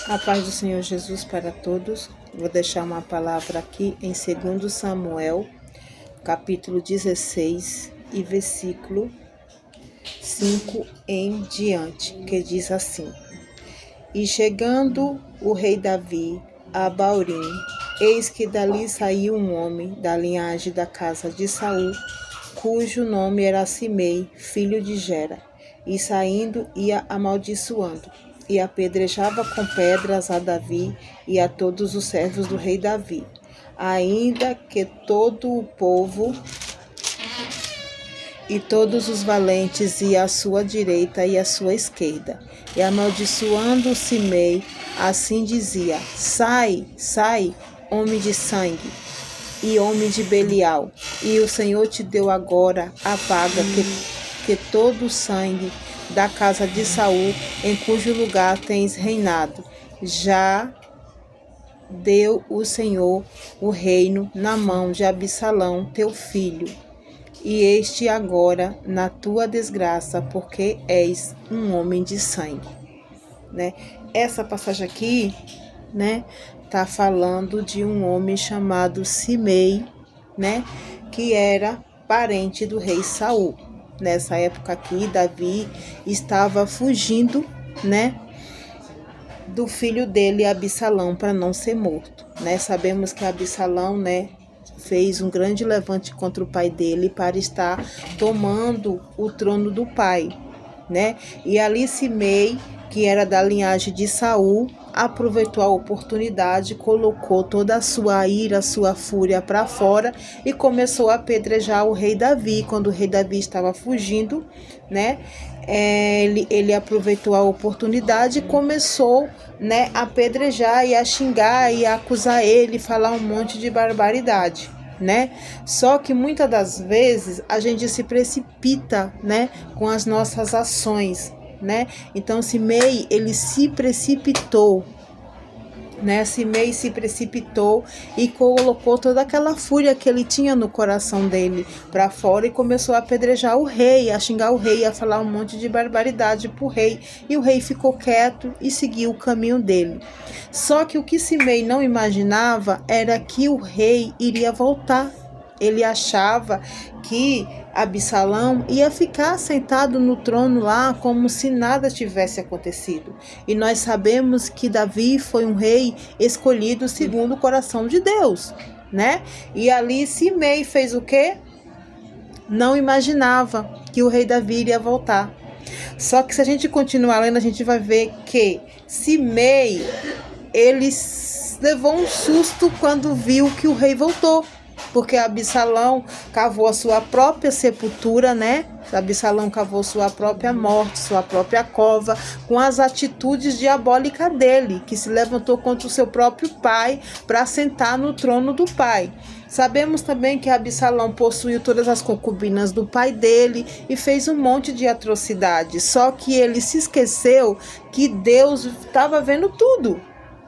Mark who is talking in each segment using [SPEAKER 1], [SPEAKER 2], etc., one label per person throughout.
[SPEAKER 1] A paz do Senhor Jesus para todos. Vou deixar uma palavra aqui em 2 Samuel, capítulo 16 e versículo 5 em diante, que diz assim: E chegando o rei Davi a Baurim, eis que dali saiu um homem da linhagem da casa de Saul, cujo nome era Simei, filho de Gera, e saindo ia amaldiçoando, e apedrejava com pedras a Davi e a todos os servos do rei Davi, ainda que todo o povo e todos os valentes ia à sua direita e à sua esquerda. E amaldiçoando Simei, assim dizia: Sai, sai, homem de sangue e homem de Belial, e o Senhor te deu agora a paga que todo o sangue da casa de Saul, em cujo lugar tens reinado, já deu o Senhor o reino na mão de Absalão, teu filho, e este agora na tua desgraça, porque és um homem de sangue. Né? Essa passagem aqui, né, tá falando de um homem chamado Simei, né, que era parente do rei Saul. Nessa época aqui, Davi estava fugindo, né, do filho dele, Absalão, para não ser morto. Né? Sabemos que Absalão, né, fez um grande levante contra o pai dele para estar tomando o trono do pai, né? E ali Simei, que era da linhagem de Saul, aproveitou a oportunidade, colocou toda a sua ira, a sua fúria para fora e começou a apedrejar o rei Davi. Quando o rei Davi estava fugindo, né? Ele aproveitou a oportunidade e começou, né, a apedrejar e a xingar e a acusar ele, falar um monte de barbaridade, né? Só que muitas das vezes a gente se precipita, né, com as nossas ações, né? Então Simei, ele se precipitou, né? Simei se precipitou e colocou toda aquela fúria que ele tinha no coração dele para fora e começou a apedrejar o rei, a xingar o rei, a falar um monte de barbaridade pro rei. E o rei ficou quieto e seguiu o caminho dele. Só que o que Simei não imaginava era que o rei iria voltar. Ele achava que Absalão ia ficar sentado no trono lá como se nada tivesse acontecido. E nós sabemos que Davi foi um rei escolhido segundo o coração de Deus, né? E ali Simei fez o quê? Não imaginava que o rei Davi iria voltar. Só que se a gente continuar lendo, a gente vai ver que Simei, ele levou um susto quando viu que o rei voltou. Porque Absalão cavou a sua própria sepultura, né? Absalão cavou sua própria morte, sua própria cova, com as atitudes diabólicas dele, que se levantou contra o seu próprio pai para sentar no trono do pai. Sabemos também que Absalão possuiu todas as concubinas do pai dele e fez um monte de atrocidades. Só que ele se esqueceu que Deus estava vendo tudo.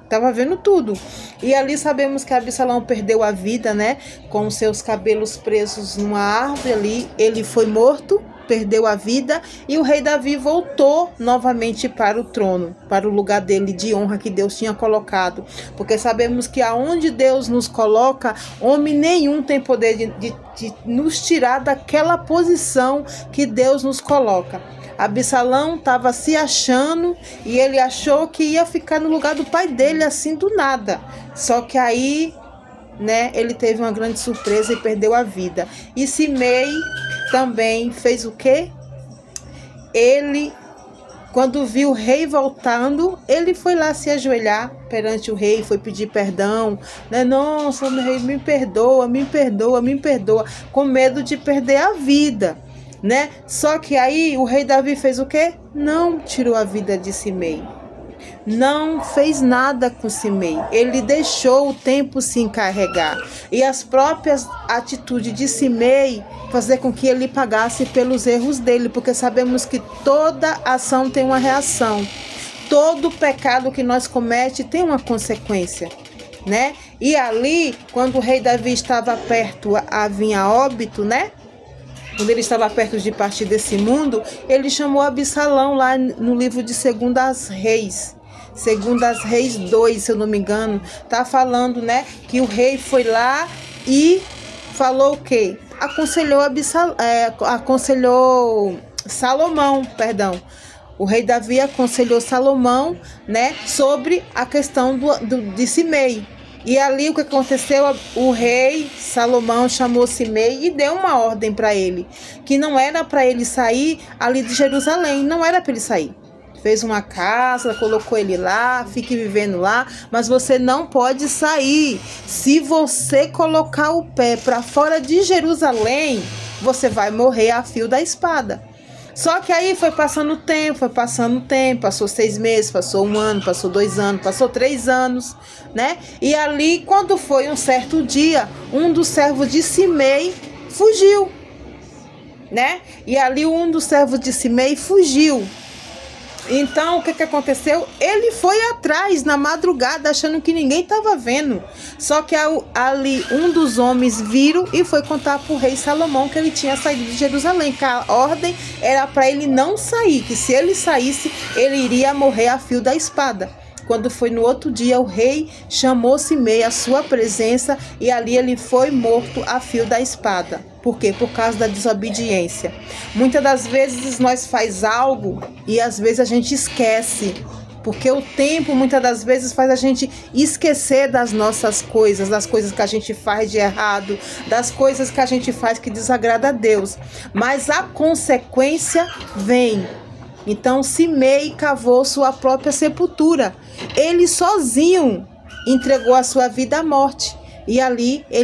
[SPEAKER 1] Estava vendo tudo. E ali sabemos que Absalão perdeu a vida, né? Com seus cabelos presos numa árvore ali. Ele foi morto, perdeu a vida. E o rei Davi voltou novamente para o trono, para o lugar dele de honra que Deus tinha colocado. Porque sabemos que aonde Deus nos coloca, homem nenhum tem poder de nos tirar daquela posição que Deus nos coloca. Absalão estava se achando e ele achou que ia ficar no lugar do pai dele assim do nada. Só que aí, né, ele teve uma grande surpresa e perdeu a vida. E Simei também fez o quê? Ele, quando viu o rei voltando, ele foi lá se ajoelhar perante o rei, foi pedir perdão, né? Nossa, meu rei, me perdoa, me perdoa, me perdoa, com medo de perder a vida. Né? Só que aí o rei Davi fez o quê? Não tirou a vida de Simei. Não fez nada com Simei. Ele deixou o tempo se encarregar. E as próprias atitudes de Simei fazer com que ele pagasse pelos erros dele, porque sabemos que toda ação tem uma reação. Todo pecado que nós comete tem uma consequência, né? E ali, quando o rei Davi estava perto a vir a óbito, né? Quando ele estava perto de partir desse mundo, ele chamou Absalão lá no livro de 2 Reis. segundo as Reis 2, se eu não me engano, tá falando, né, que o rei foi lá e falou o quê? Aconselhou Salomão, perdão. O rei Davi aconselhou Salomão, né, sobre a questão de Simei. E ali o que aconteceu? O rei Salomão chamou Simei e deu uma ordem para ele, que não era para ele sair ali de Jerusalém, não era para ele sair. Fez uma casa, colocou ele lá, fique vivendo lá, mas você não pode sair. Se você colocar o pé para fora de Jerusalém, você vai morrer a fio da espada. Só que aí foi passando o tempo, passou 6 meses, passou 1 ano, passou 2 anos, passou 3 anos, né? E ali, quando foi um certo dia, um dos servos de Simei fugiu, né? E ali um dos servos de Simei fugiu. Então, o que aconteceu? Ele foi atrás na madrugada, achando que ninguém estava vendo. Só que ali um dos homens viram e foi contar para o rei Salomão que ele tinha saído de Jerusalém, que a ordem era para ele não sair, que se ele saísse, ele iria morrer a fio da espada. Quando foi no outro dia, o rei chamou Simei à sua presença e ali ele foi morto a fio da espada. Por quê? Por causa da desobediência. Muitas das vezes nós faz algo e às vezes a gente esquece. Porque o tempo muitas das vezes faz a gente esquecer das nossas coisas, das coisas que a gente faz de errado, das coisas que a gente faz que desagrada a Deus. Mas a consequência vem. Então Simei cavou sua própria sepultura. Ele sozinho entregou a sua vida à morte. E ali ele